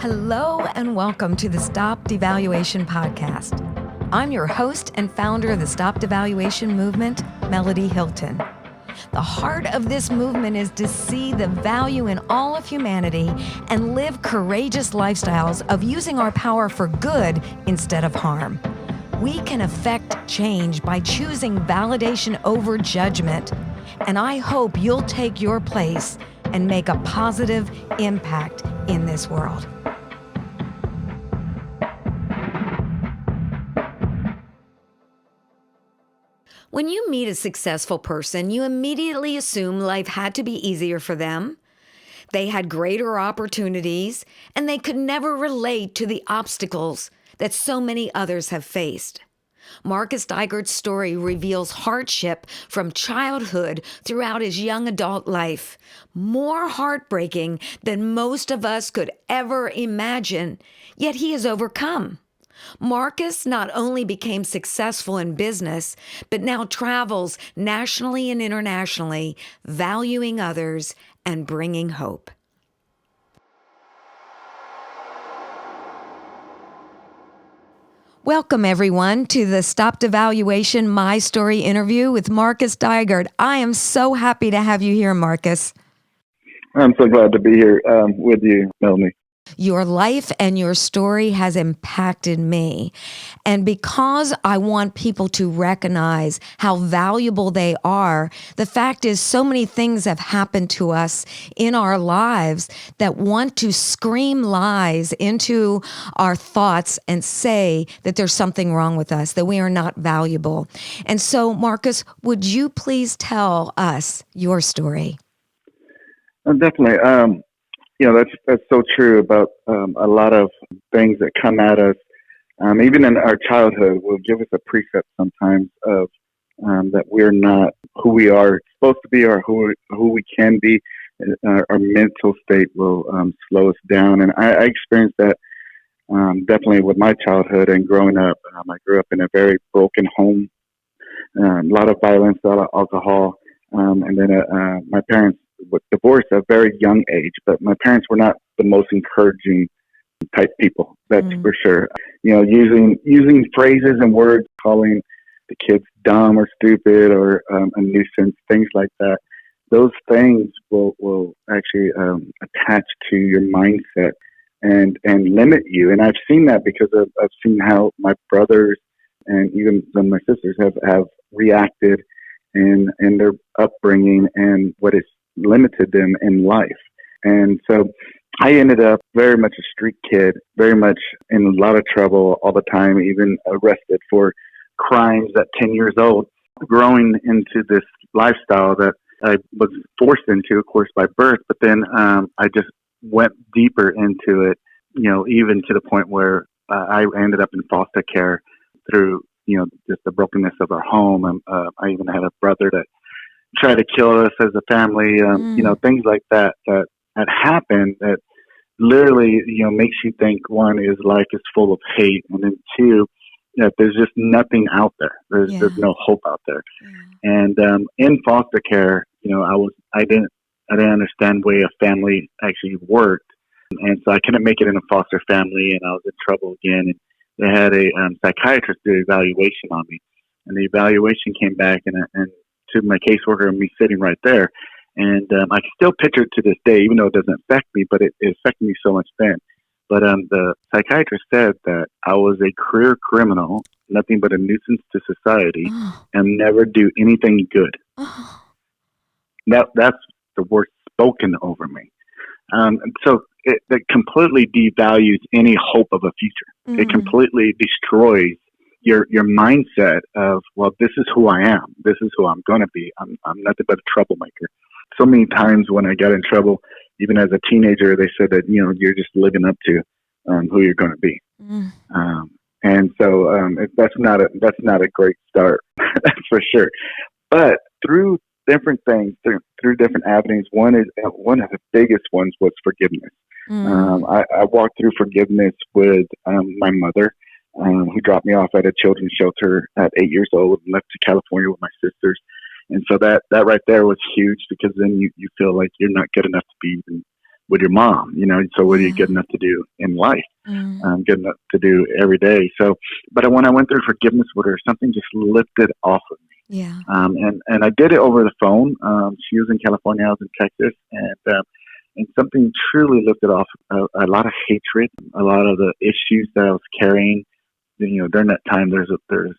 Hello and welcome to the StopDevaluation podcast. I'm your host and founder of the StopDevaluation movement, Melody Hilton. The heart of this movement is to see the value in all of humanity and live courageous lifestyles of using our power for good instead of harm. We can affect change by choosing validation over judgment, and I hope you'll take your place and make a positive impact in this world. When you meet a successful person, you immediately assume life had to be easier for them. They had greater opportunities, and they could never relate to the obstacles that so many others have faced. Marcus Dygert's story reveals hardship from childhood throughout his young adult life, more heartbreaking than most of us could ever imagine, yet he has overcome. Marcus not only became successful in business, but now travels nationally and internationally, valuing others and bringing hope. Welcome, everyone, to the StopDevaluation My Story interview with Marcus Dygert. I am so happy to have you here, Marcus. I'm so glad to be here with you, Melanie. Your life and your story has impacted me. And because I want people to recognize how valuable they are, the fact is so many things have happened to us in our lives that want to scream lies into our thoughts and say that there's something wrong with us, that we are not valuable. And so, Marcus, would you please tell us your story? Definitely. That's so true about a lot of things that come at us. Even in our childhood, will give us a precept sometimes of that we're not who we are supposed to be or who we can be. Our mental state will slow us down. And I experienced that definitely with my childhood and growing up. I grew up in a very broken home, a lot of violence, a lot of alcohol. And then my parents were divorced at a very young age, but my parents were not the most encouraging type people, that's for sure. Using phrases and words, calling the kids dumb or stupid or a nuisance, things like that. Those things will actually attach to your mindset and limit you. And I've seen that because I've seen how my brothers and even some of my sisters have reacted in their upbringing and what has limited them in life. And so I ended up very much a street kid, very much in a lot of trouble all the time, even arrested for crimes at 10 years old, growing into this lifestyle that I was forced into, of course, by birth. But then I just went deeper into it, even to the point where I ended up in foster care through just the brokenness of our home. And I even had a brother that tried to kill us as a family, things like that happen that literally, makes you think, one, is life is full of hate. And then two, there's just nothing out there. There's no hope out there. Yeah. And in foster care, I didn't understand the way a family actually worked. And so I couldn't make it in a foster family, and I was in trouble again. And they had a psychiatrist do an evaluation on me, and the evaluation came back and to my caseworker and me sitting right there. And I can still picture it to this day, even though it doesn't affect me, but it affected me so much then. But the psychiatrist said that I was a career criminal, nothing but a nuisance to society, and never do anything good. That's the word spoken over me. So it completely devalues any hope of a future. It completely destroys your mindset of, well, this is who I am. This is who I'm going to be. I'm nothing but a troublemaker. So many times when I got in trouble, even as a teenager, they said that, you're just living up to who you're going to be. And so that's not a great start, that's for sure. But through different things, through different avenues, one of the biggest ones was forgiveness. I walked through forgiveness with my mother, who dropped me off at a children's shelter at 8 years old and left to California with my sisters. And so that right there was huge, because then you feel like you're not good enough to be even with your mom, so what are you good Yeah. enough to do in life? Mm. Good enough to do every day. So, but when I went through forgiveness with her, something just lifted off of me. Yeah. And I did it over the phone. She was in California, I was in Texas, and something truly lifted off a lot of hatred, a lot of the issues that I was carrying. During that time, it was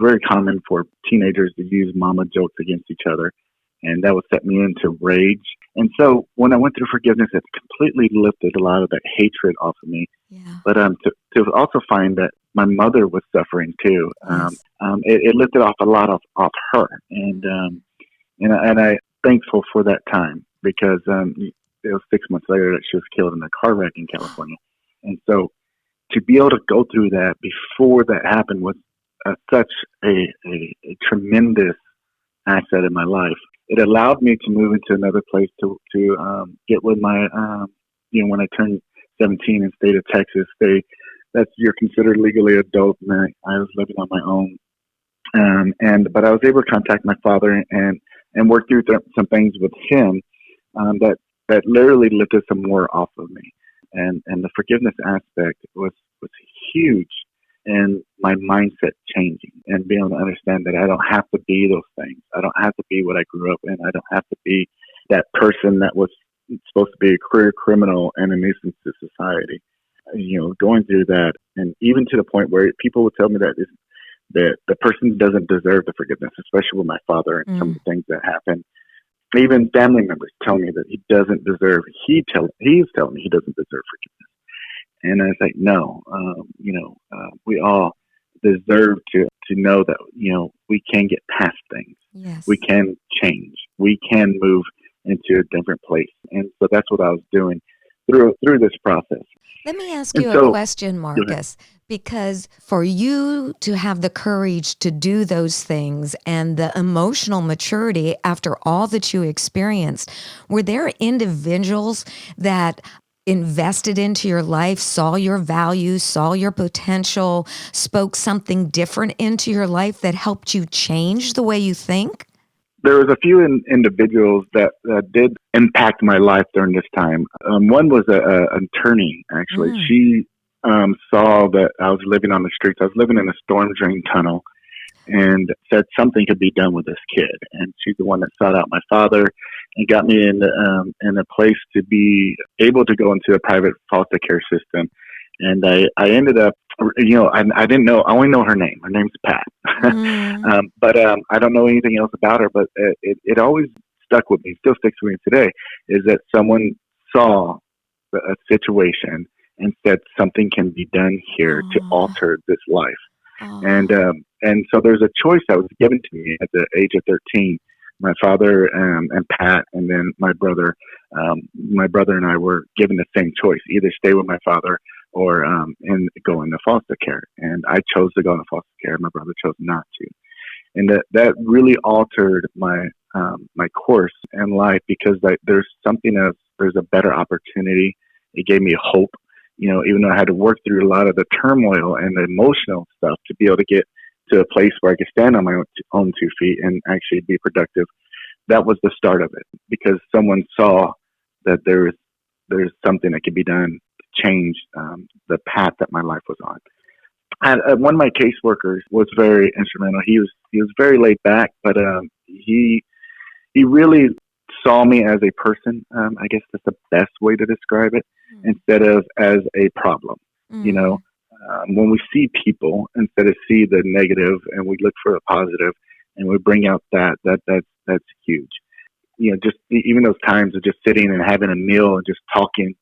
very common for teenagers to use mama jokes against each other, and that would set me into rage. And so when I went through forgiveness, it completely lifted a lot of that hatred off of me. Yeah. But to also find that my mother was suffering too, Yes. it lifted off a lot off her, and I thankful for that time because it was 6 months later that she was killed in a car wreck in California, and so to be able to go through that before that happened was such a tremendous asset in my life. It allowed me to move into another place to get with my when I turned 17 in the state of Texas, that's you're considered legally adult, and I was living on my own. But I was able to contact my father and work through some things with him that literally lifted some more off of me. And the forgiveness aspect was huge in my mindset changing and being able to understand that I don't have to be those things. I don't have to be what I grew up in. I don't have to be that person that was supposed to be a career criminal and a nuisance to society. Going through that, and even to the point where people would tell me that the person doesn't deserve the forgiveness, especially with my father and some of the things that happened. Even family members tell me that he doesn't deserve. He's telling me he doesn't deserve forgiveness, and I was like, no, we all deserve to know that we can get past things. Yes. We can change. We can move into a different place, and so that's what I was doing through this process. Let me ask And you a so, question, Marcus, because for you to have the courage to do those things and the emotional maturity after all that you experienced, were there individuals that invested into your life, saw your values, saw your potential, spoke something different into your life that helped you change the way you think? there was a few individuals that did impact my life during this time. One was an attorney, actually. Mm. She saw that I was living on the streets. I was living in a storm drain tunnel, and said something could be done with this kid. And she's the one that sought out my father and got me in a place to be able to go into a private foster care system. And I ended up, I didn't know, I only know her name. Her name's Pat. Mm. But I don't know anything else about her, but it always stuck with me, still sticks with me today, is that someone saw a situation and said something can be done here to alter this life. And so there's a choice that was given to me at the age of 13. My father and Pat, and then my brother and I were given the same choice: either stay with my father or and go into foster care. And I chose to go into foster care. My brother chose not to, and that really altered my my course in life, because there's something else. There's a better opportunity. It gave me hope. Even though I had to work through a lot of the turmoil and the emotional stuff to be able to get to a place where I could stand on my own 2 feet and actually be productive, that was the start of it, because someone saw that there's something that could be done to change the path that my life was on. And one of my caseworkers was very instrumental. He was very laid back, but he really saw me as a person. I guess that's the best way to describe it, instead of as a problem. When we see people, instead of see the negative, and we look for a positive, and we bring out that's huge. Just even those times of just sitting and having a meal and just talking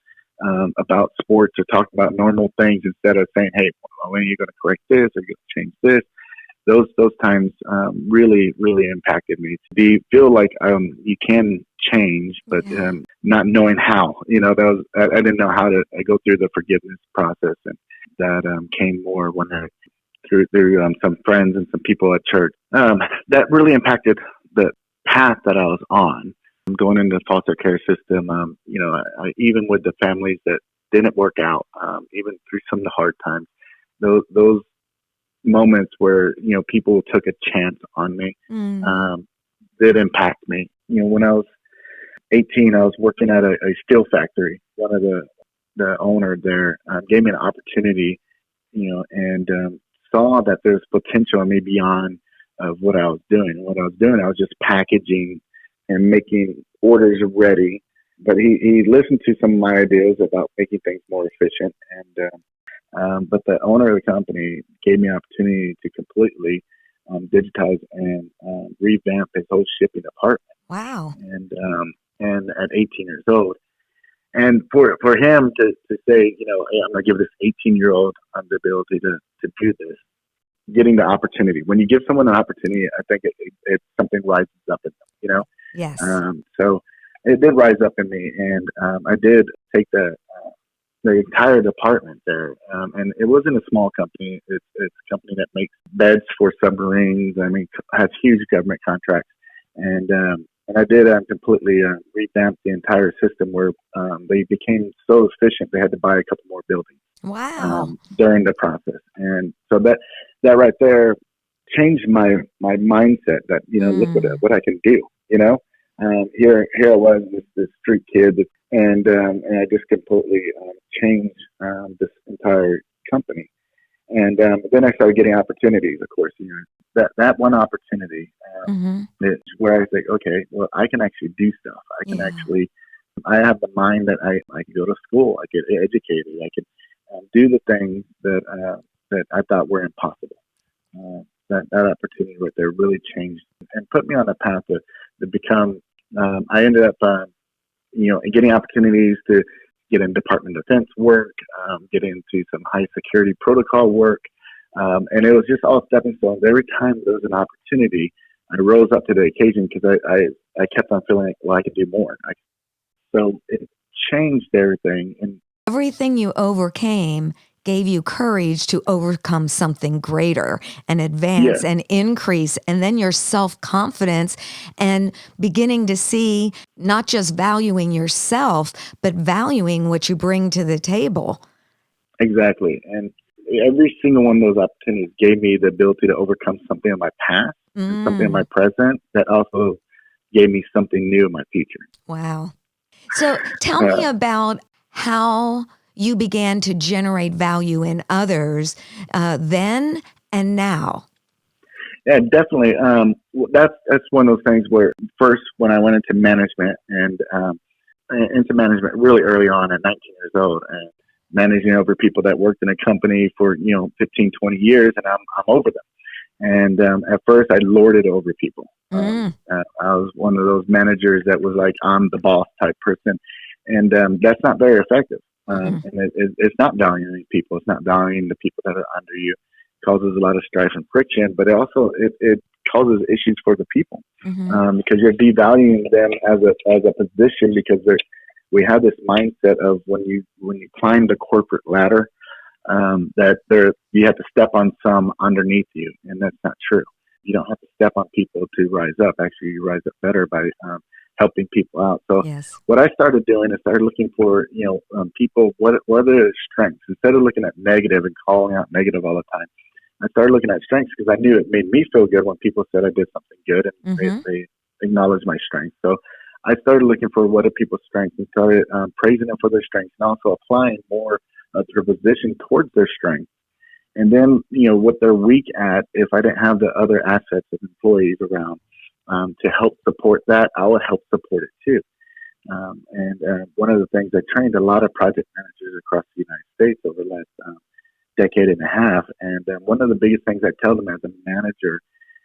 about sports or talking about normal things, instead of saying, "Hey, when are you going to correct this? Or are you going to change this?" Those times really impacted me. To feel like you can change, but not knowing how. I didn't know how to go through the forgiveness process, and that came more when I through some friends and some people at church. That really impacted the path that I was on. Going into the foster care system, I, even with the families that didn't work out, even through some of the hard times, those moments where people took a chance on me did impact me. When I was 18, I was working at a steel factory. One of the owner there gave me an opportunity, and saw that there's potential in me beyond of what I was doing. What I was doing, I was just packaging and making orders ready. But he listened to some of my ideas about making things more efficient, but the owner of the company gave me an opportunity to completely digitize and revamp his whole shipping department. Wow. And at 18 years old, and for him to say, hey, I'm going to give this 18-year-old the ability to do this, getting the opportunity. When you give someone an opportunity, I think it's something rises up in them, Yes. So it did rise up in me, and I did take the entire department there. And it wasn't a small company. It's a company that makes beds for submarines. I mean, has huge government contracts. And I did completely revamp the entire system where they became so efficient they had to buy a couple more buildings. Wow. During the process. And so that right there changed my mindset that, look what I can do, here I was, this street kid, and I just completely changed this entire company. And then I started getting opportunities, of course. That one opportunity is where I think, okay, well, I can actually do stuff. I can actually, I have the mind that I can go to school, I get educated, I can do the things that I thought were impossible. That opportunity right there really changed and put me on a path to become. I ended up, getting opportunities to get in Department of Defense work, get into some high security protocol work, and it was just all stepping stones. Every time there was an opportunity, I rose up to the occasion because I kept on feeling like, well, I could do more. So it changed everything. And everything you overcame gave you courage to overcome something greater and advance and increase, and then your self-confidence and beginning to see not just valuing yourself, but valuing what you bring to the table. Exactly. And every single one of those opportunities gave me the ability to overcome something in my past and something in my present that also gave me something new in my future. Wow. So tell me about how you began to generate value in others then and now. Yeah, definitely. That's one of those things where first when I went into management and into management really early on at 19 years old and managing over people that worked in a company for 15, 20 years, and I'm over them. And at first I lorded over people. I was one of those managers that was like, I'm the boss type person. And that's not very effective. And it's not valuing people. It's not valuing the people that are under you. It causes a lot of strife and friction, but it also it causes issues for the people because you're devaluing them as a position because we have this mindset of when you climb the corporate ladder that you have to step on some underneath you, and that's not true. You don't have to step on people to rise up. Actually, you rise up better by helping people out. So what I started doing is started looking for, people, what are their strengths? Instead of looking at negative and calling out negative all the time, I started looking at strengths because I knew it made me feel good when people said I did something good and they acknowledged my strengths. So I started looking for what are people's strengths and started praising them for their strengths and also applying more of their position towards their strengths. And then, what they're weak at, if I didn't have the other assets of employees around to help support that, I would help support it too. And one of the things, I trained a lot of project managers across the United States over the last decade and a half. And one of the biggest things I tell them as a manager,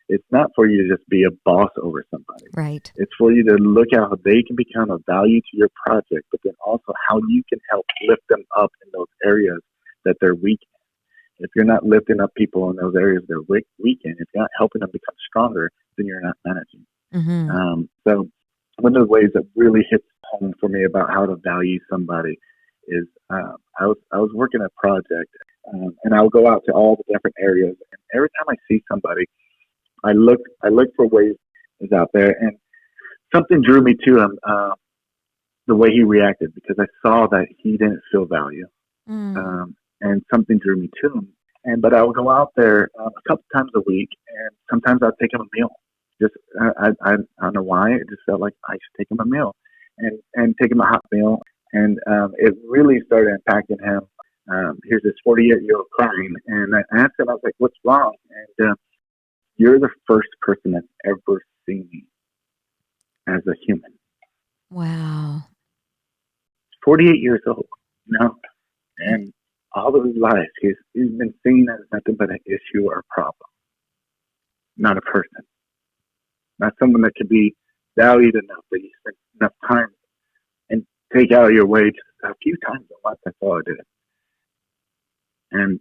it's not for you to just be a boss over somebody. Right. It's for you to look at how they can become of value to your project, but then also how you can help lift them up in those areas that they're weak in. If you're not lifting up people in those areas they're weak in, if you're not helping them become stronger, then you're not managing. So one of the ways that really hits home for me about how to value somebody is I was working a project and I'll go out to all the different areas, and every time I see somebody, I look for ways is out there, and something drew me to him, the way he reacted, because I saw that he didn't feel value. And something drew me to him. But I would go out there a couple times a week, and sometimes I'd take him a meal. I don't know why. It just felt like I should take him a meal. and take him a hot meal. And it really started impacting him. Here's this 48-year-old crying, and I asked him, I was like, "What's wrong?" And you're the first person that's ever seen me as a human. Wow. 48 years old, and all of his life, he's been seen as nothing but an issue or a problem, not a person, not someone that could be valued enough that you spend enough time and take out of your way just a few times a month. That's all I did. And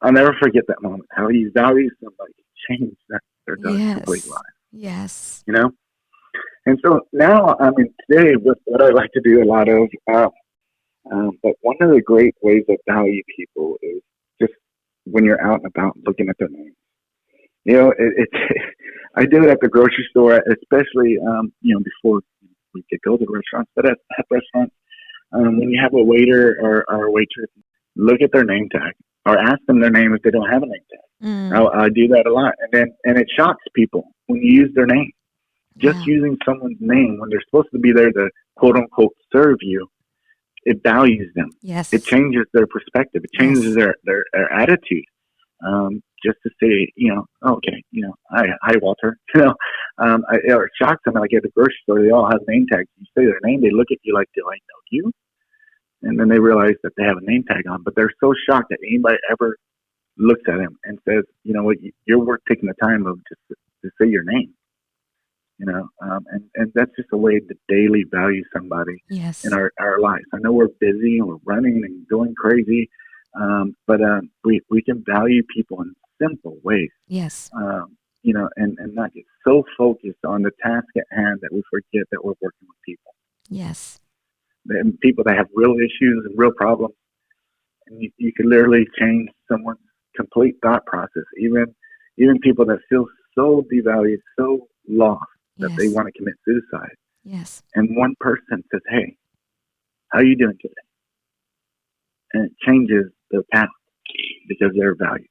I'll never forget that moment, how he values somebody, changed their complete life. Yes. And so now, today, what I like to do a lot of, but one of the great ways to value people is just when you're out and about looking at their names. I do it at the grocery store, especially, before we could go to restaurants, but at restaurants, when you have a waiter or a waitress, look at their name tag or ask them their name if they don't have a name tag. I do that a lot. And it shocks people when you use their name. Just using someone's name when they're supposed to be there to quote unquote serve you, it values them. Yes. It changes their perspective. It changes their attitude. Just to say, okay, hi Walter. It shocks them. Like at the grocery store, they all have name tags. You say their name, they look at you like, do I know you? And then they realize that they have a name tag on, but they're so shocked that anybody ever looks at him and says, you know what, you're worth taking the time of just to say your name. And that's just a way to daily value somebody in our lives. I know we're busy and we're running and going crazy, but we can value people in simple ways. Yes. And not get so focused on the task at hand that we forget that we're working with people. Yes. And people that have real issues and real problems. And you could literally change someone's complete thought process. Even people that feel so devalued, so lost, that they want to commit suicide. Yes. And one person says, hey, how are you doing today? And it changes their path because they're valued.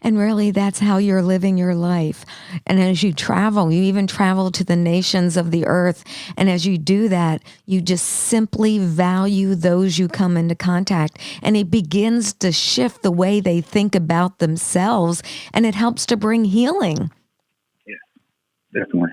And really, that's how you're living your life. And as you travel, you even travel to the nations of the earth. And as you do that, you just simply value those you come into contact. And it begins to shift the way they think about themselves. And it helps to bring healing. Definitely.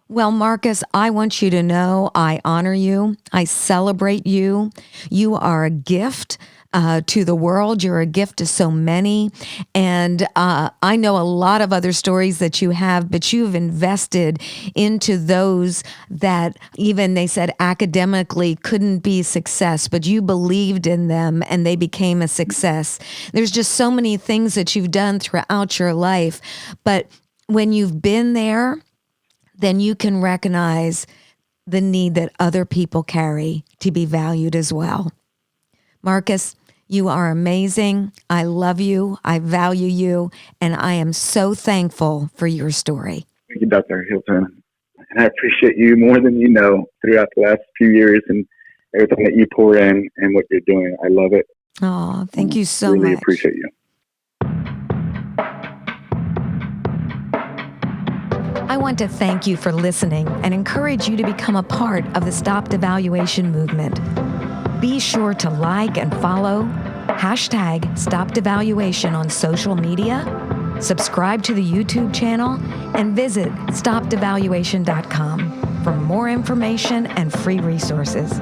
Well, Marcus, I want you to know I honor you. I celebrate you. You are a gift to the world. You're a gift to so many. And I know a lot of other stories that you have, but you've invested into those that even they said academically couldn't be success, but you believed in them and they became a success. There's just so many things that you've done throughout your life. But when you've been there, then you can recognize the need that other people carry to be valued as well. Marcus, you are amazing. I love you. I value you. And I am so thankful for your story. Thank you, Dr. Hilton. And I appreciate you more than you know throughout the last few years and everything that you pour in and what you're doing. I love it. Oh, thank you so much. Really appreciate you. I want to thank you for listening and encourage you to become a part of the StopDevaluation movement. Be sure to like and follow #StopDevaluation on social media, subscribe to the YouTube channel, and visit StopDevaluation.com for more information and free resources.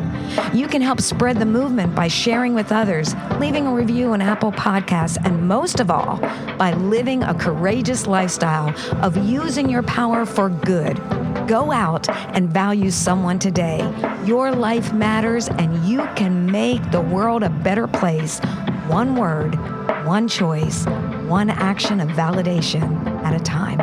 You can help spread the movement by sharing with others, leaving a review on Apple Podcasts, and most of all, by living a courageous lifestyle of using your power for good. Go out and value someone today. Your life matters, and you can make the world a better place. One word, one choice, one action of validation at a time.